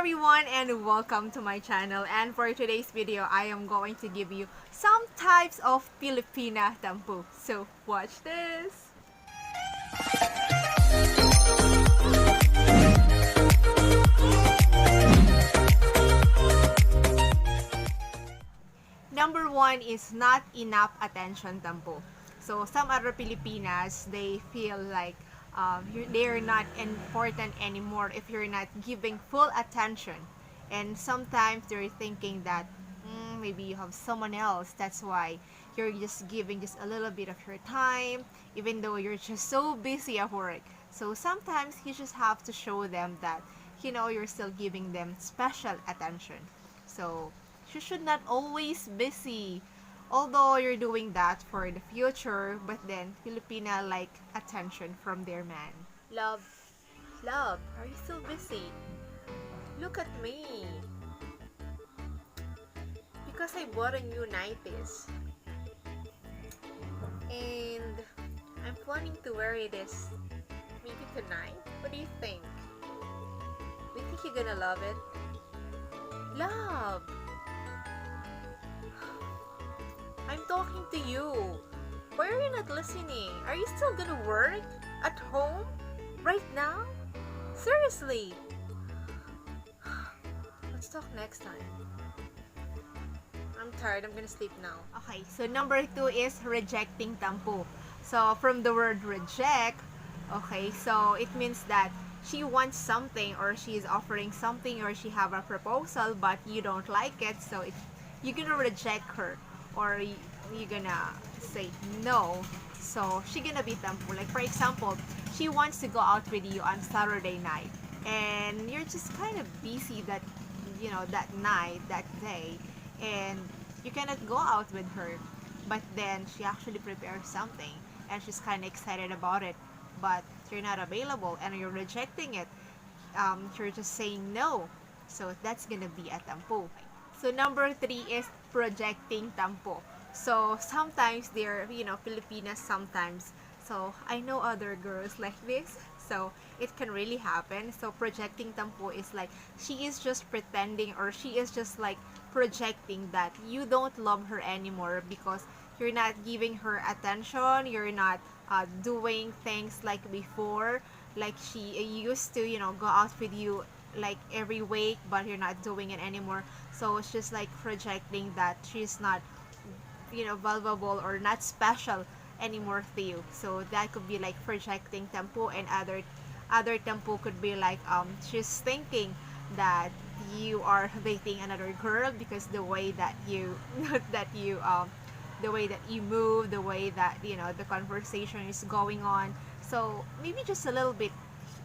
everyone and welcome to my channel, and for today's video I am going to give you some types of Filipina Tampo. So watch this! Number one is not enough attention Tampo. So some other Filipinas, they feel like they're not important anymore if you're not giving full attention. And sometimes they're thinking that maybe you have someone else, that's why you're just giving just a little bit of your time, even though you're just so busy at work. So sometimes you just have to show them that, you're still giving them special attention. So you should not always busy. Although you're doing that for the future, but then Filipina like attention from their man. Love, love, are you still busy? Look at me. Because I bought a new 90s. And I'm planning to wear this maybe tonight. What do you think? Do you think you're gonna love it? Love! I'm talking to you. Why are you not listening? Are you still gonna work at home right now? Seriously? Let's talk next time. I'm tired. I'm gonna sleep now. Okay, so number 2 is rejecting Tampo. So from the word reject, okay, so it means that she wants something, or she is offering something, or she have a proposal but you don't like it, so you're gonna reject her, or you're gonna say no. So she gonna be Tampo. Like for example, she wants to go out with you on Saturday night, and you're just kind of busy that that night, that day, and you cannot go out with her. But then she actually prepares something and she's kind of excited about it, but you're not available and you're rejecting it. You're just saying no. So that's gonna be a Tampo. So number 3 is projecting Tampo. So sometimes they're, Filipinas sometimes. So I know other girls like this. So it can really happen. So projecting Tampo is like she is just pretending, or she is just like projecting that you don't love her anymore because you're not giving her attention, you're not doing things like before, like she used to, go out with you like every week, but you're not doing it anymore. So it's just like projecting that she's not, valuable or not special anymore to you. So that could be like projecting Tampo, and other Tampo could be like she's thinking that you are dating another girl because the way that you that you the way that you move, the way that the conversation is going on. So maybe just a little bit,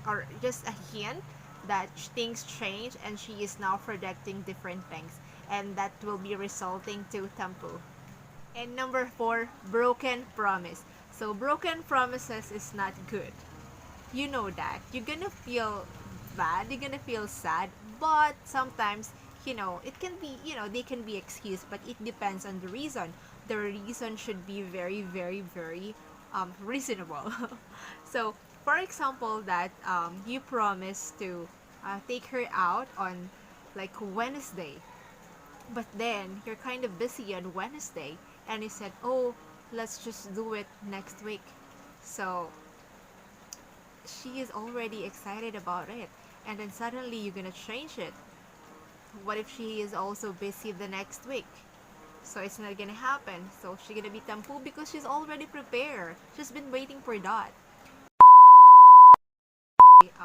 or just a hint that things change and she is now projecting different things, and that will be resulting to Tampo. And number 4, broken promise. So broken promises is not good. You know that. You're gonna feel bad, you're gonna feel sad, but sometimes, it can be, they can be excused, but it depends on the reason. The reason should be very, very, very reasonable. So, for example, that you promise to take her out on like Wednesday, but then you're kind of busy on Wednesday, and you said, oh, let's just do it next week. So she is already excited about it, and then suddenly you're gonna change it. What if she is also busy the next week? So it's not gonna happen. So she's gonna be Tampo because she's already prepared. She's been waiting for that.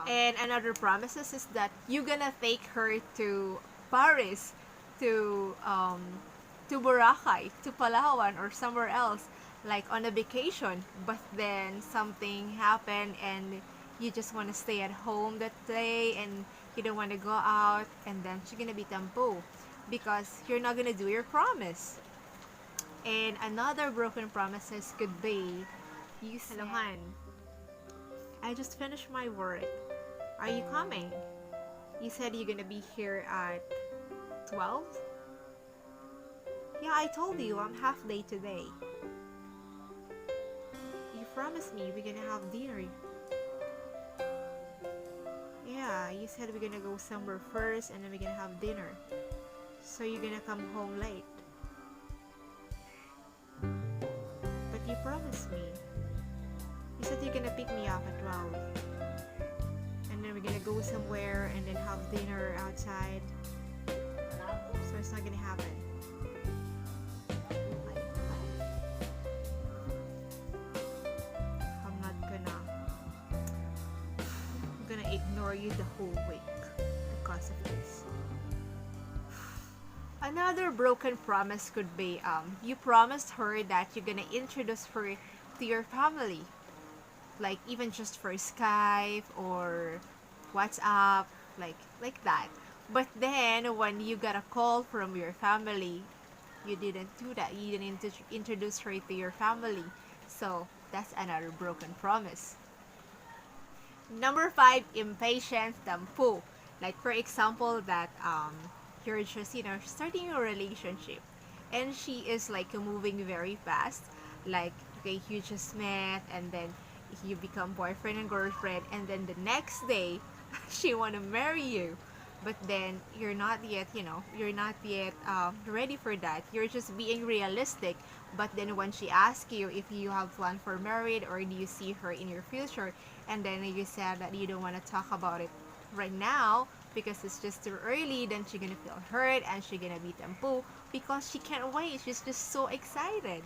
And another promises is that you're gonna take her to Paris, to Boracay, to Palawan, or somewhere else, like on a vacation. But then something happened and you just want to stay at home that day and you don't want to go out, and then she's gonna be Tampo because you're not gonna do your promise. And another broken promises could be, you said, hello, Han, I just finished my work. Are you coming? You said you're gonna be here at 12? Yeah, I told you I'm half day today. You promised me we're gonna have dinner. Yeah, you said we're gonna go somewhere first and then we're gonna have dinner. So you're gonna come home late. But you promised me. You said you're gonna pick me up at 12. And then we're gonna go somewhere and then have dinner outside. So it's not gonna happen. I'm gonna ignore you the whole week because of this. Another broken promise could be you promised her that you're gonna introduce her to your family, like even just for Skype or WhatsApp, like that. But then when you got a call from your family, you didn't do that. You didn't introduce her to your family. So that's another broken promise. Number 5, impatient tampo. Like for example that you're just starting a relationship and she is like moving very fast. Like okay, you just met and then you become boyfriend and girlfriend, and then the next day she want to marry you, but then you're not yet ready for that. You're just being realistic. But then when she asks you if you have plan for married or do you see her in your future, and then you said that you don't want to talk about it right now because it's just too early, then she's gonna feel hurt and she's gonna be tampo because she can't wait. She's just so excited.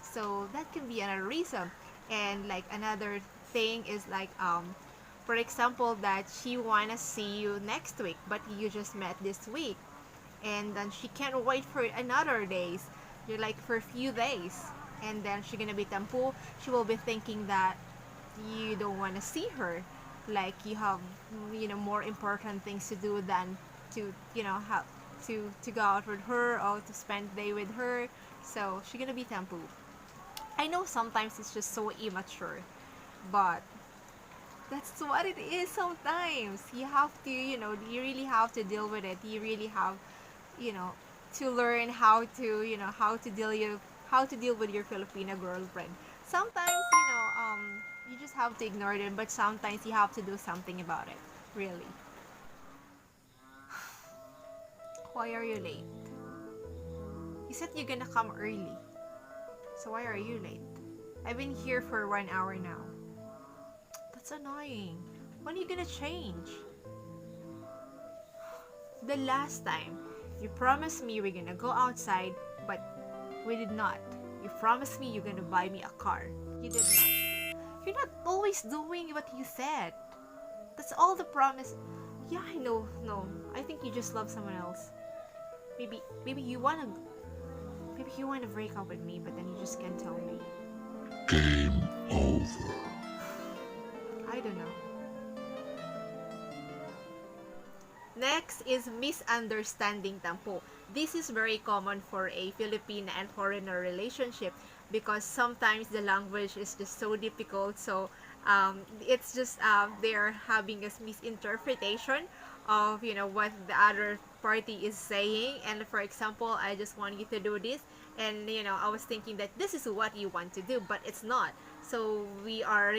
So that can be another reason. And like another thing is like for example that she wanna see you next week, but you just met this week, and then she can't wait for another days. You're like for a few days, and then she's gonna be tampo. She will be thinking that you don't want to see her, like you have more important things to do than to have to go out with her or to spend the day with her. So she's gonna be tampo. I know sometimes it's just so immature, but that's what it is. Sometimes you have to you really have to deal with it. You really have you know to learn how to how to deal with your Filipino girlfriend. Sometimes you just have to ignore them, but sometimes you have to do something about it. Really. Why are you late? You said you're gonna come early. So why are you late? I've been here for 1 hour now. That's annoying. When are you gonna change? The last time, you promised me we're gonna go outside, but we did not. You promised me you're gonna buy me a car. You did not. You're not always doing what you said. That's all the promise. Yeah, I know. No, I think you just love someone else. Maybe you wanna break up with me, but then you just can't tell me. Game over. I don't know. Next is misunderstanding tampo. This is very common for a Filipino and foreigner relationship because sometimes the language is just so difficult. So it's just they're having a misinterpretation of what the other party is saying. And for example, I just want you to do this, and I was thinking that this is what you want to do, but it's not. So we are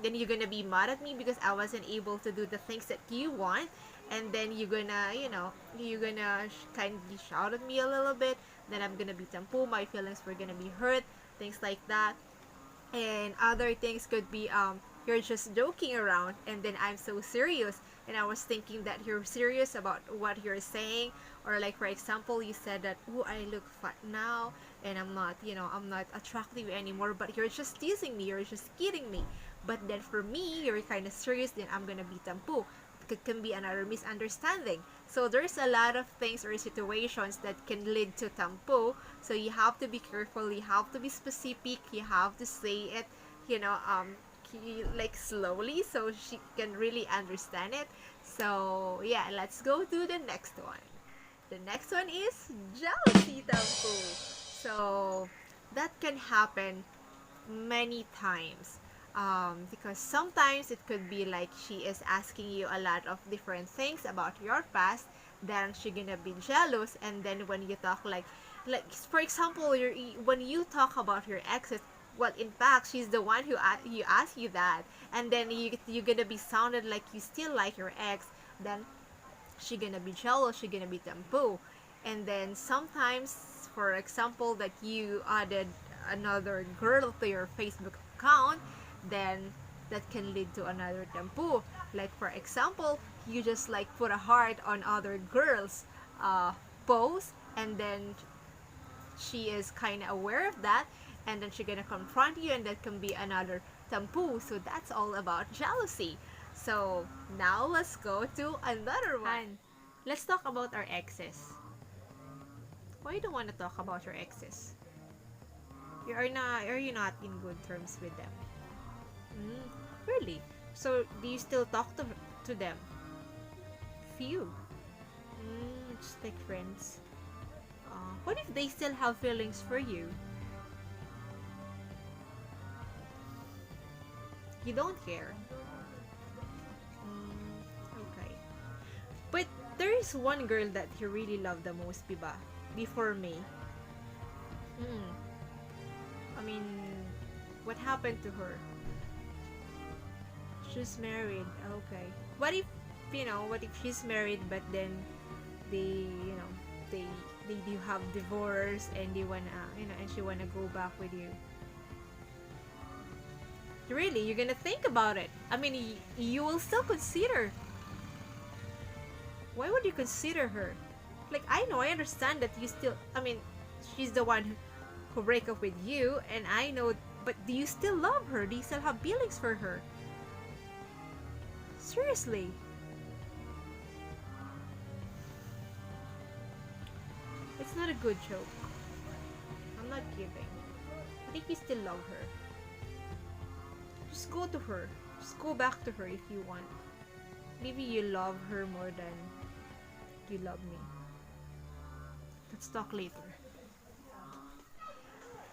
then you're gonna be mad at me because I wasn't able to do the things that you want, and then you're gonna kindly shout at me a little bit. Then I'm gonna be tampo, my feelings were gonna be hurt, things like that. And other things could be you're just joking around, and then I'm so serious, and I was thinking that you're serious about what you're saying. Or like for example, you said that, oh, I look fat now and I'm not attractive anymore, but you're just teasing me, you're just kidding me. But then for me, you're kind of serious, then I'm gonna be tampo. It can be another misunderstanding. So there's a lot of things or situations that can lead to tampo. So you have to be careful, you have to be specific, you have to say it like slowly so she can really understand it. So yeah, let's go to the next one. The next one is jealousy tampo. So that can happen many times. Because sometimes it could be like she is asking you a lot of different things about your past, then she gonna be jealous. And then when you talk like for example, when you talk about your exes, well, in fact, she's the one who asked you that, and then you're gonna be sounded like you still like your ex, then she gonna be jealous, she gonna be tampo. And then sometimes, for example, that you added another girl to your Facebook account, then that can lead to another tampo. Like for example, you just like put a heart on other girls post, and then she is kind of aware of that, and then she's gonna confront you, and that can be another tampo. So that's all about jealousy. So now let's go to another one. Let's talk about our exes. Why you don't want to talk about your exes? Are you not in good terms with them? Really? So do you still talk to them? Few. Just like friends. What if they still have feelings for you? You don't care. Okay. But there is one girl that you really love the most, Biba, before me. I mean, what happened to her? She's married. Okay. What if she's married, but then they, they do have divorce, and they wanna, and she wanna go back with you. Really, you're gonna think about it. I mean, you will still consider. Why would you consider her? Like, I understand that you still, she's the one who break up with you, and I know, but do you still love her? Do you still have feelings for her? Seriously. It's not a good joke. I'm not kidding. I think you still love her. Just go to her. Just go back to her if you want. Maybe you love her more than you love me. Let's talk later.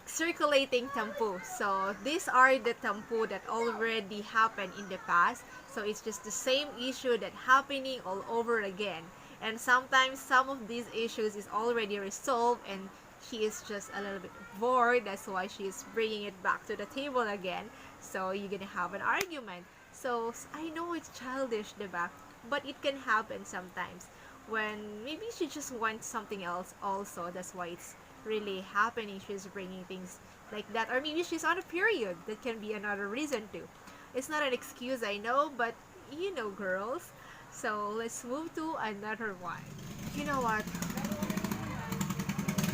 Circulating tampo. So these are the tampo that already happened in the past. So it's just the same issue that happening all over again. And sometimes some of these issues is already resolved, and she is just a little bit bored. That's why she is bringing it back to the table again. So you're gonna have an argument. So I know it's childish, diba? But it can happen sometimes when maybe she just wants something else also. That's why it's really happening. She's bringing things like that. Or maybe she's on a period. That can be another reason too. It's not an excuse, I know, but girls. So let's move to another one. You know what?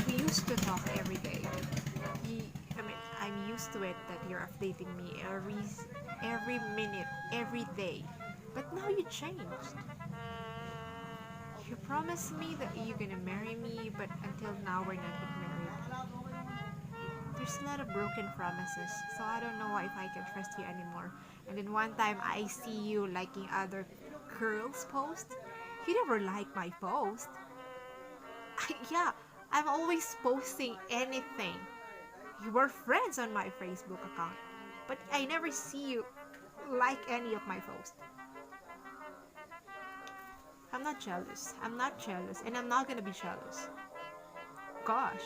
We used to talk every day. I'm used to it that you're updating me every minute, every day. But now you changed. You promised me that you're gonna marry me, but until now we're not yet married. There's a lot of broken promises, so I don't know if I can trust you anymore. And then one time I see you liking other girls' post. You never like my post. Yeah, I'm always posting anything. You were friends on my Facebook account, but I never see you like any of my posts. I'm not jealous. I'm not jealous, and I'm not gonna be jealous. Gosh,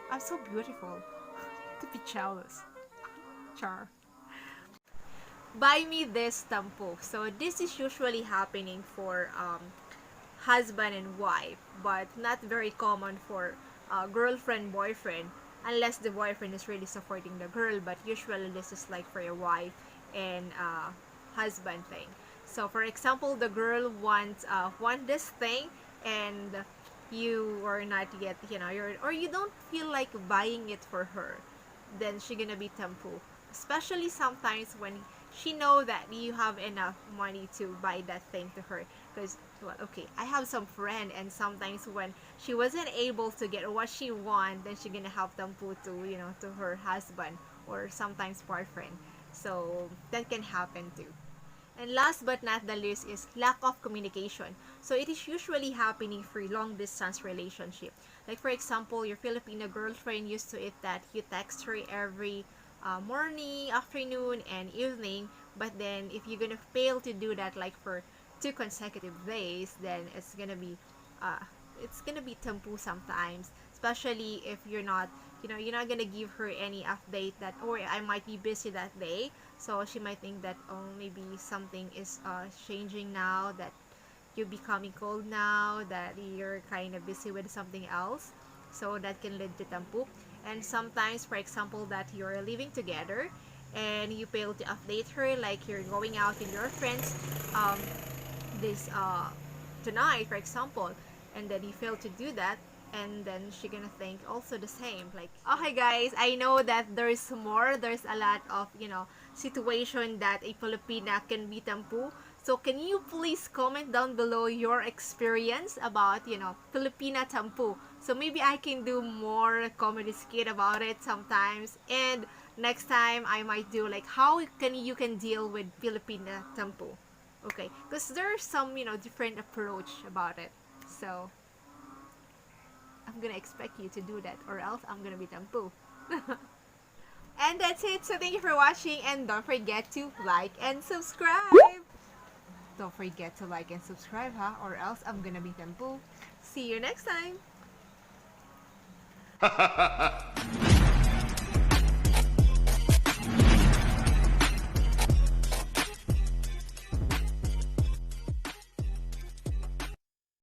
I'm so beautiful to be jealous. Char. Buy me this tampo. So this is usually happening for husband and wife, but not very common for girlfriend boyfriend, unless the boyfriend is really supporting the girl. But usually this is like for a wife and husband thing. So for example, the girl wants want this thing, and you are not yet, you don't feel like buying it for her, then she gonna be tampo. Especially sometimes when she know that you have enough money to buy that thing to her. Because, well, okay, I have some friend, and sometimes when she wasn't able to get what she want, then she gonna have tampo to, to her husband or sometimes boyfriend. So that can happen too. And last but not the least is lack of communication. So it is usually happening for long distance relationship. Like for example, your Filipino girlfriend used to it that you text her every morning, afternoon, and evening. But then if you're gonna fail to do that like for 2 consecutive days, then uh, it's gonna be tampo sometimes. Especially if you're not gonna give her any update that, or I might be busy that day. So she might think that, oh, maybe something is changing now, that you're becoming cold now, that you're kind of busy with something else. So that can lead to tampo. And sometimes, for example, that you're living together and you fail to update her, like you're going out with your friends this tonight, for example, and then you fail to do that, and then she gonna think also the same. Like, okay guys, I know that there's more, there's a lot of situation that a Filipina can be tampo. So can you please comment down below your experience about Filipina tampo? So maybe I can do more comedy skit about it sometimes, and next time I might do like how you can deal with Filipina tampo. Okay, because there's some different approach about it. So I'm gonna expect you to do that, or else I'm gonna be tampo. And that's it. So thank you for watching, and don't forget to like and subscribe. Don't forget to like and subscribe, huh? Or else I'm gonna be tampo. See you next time.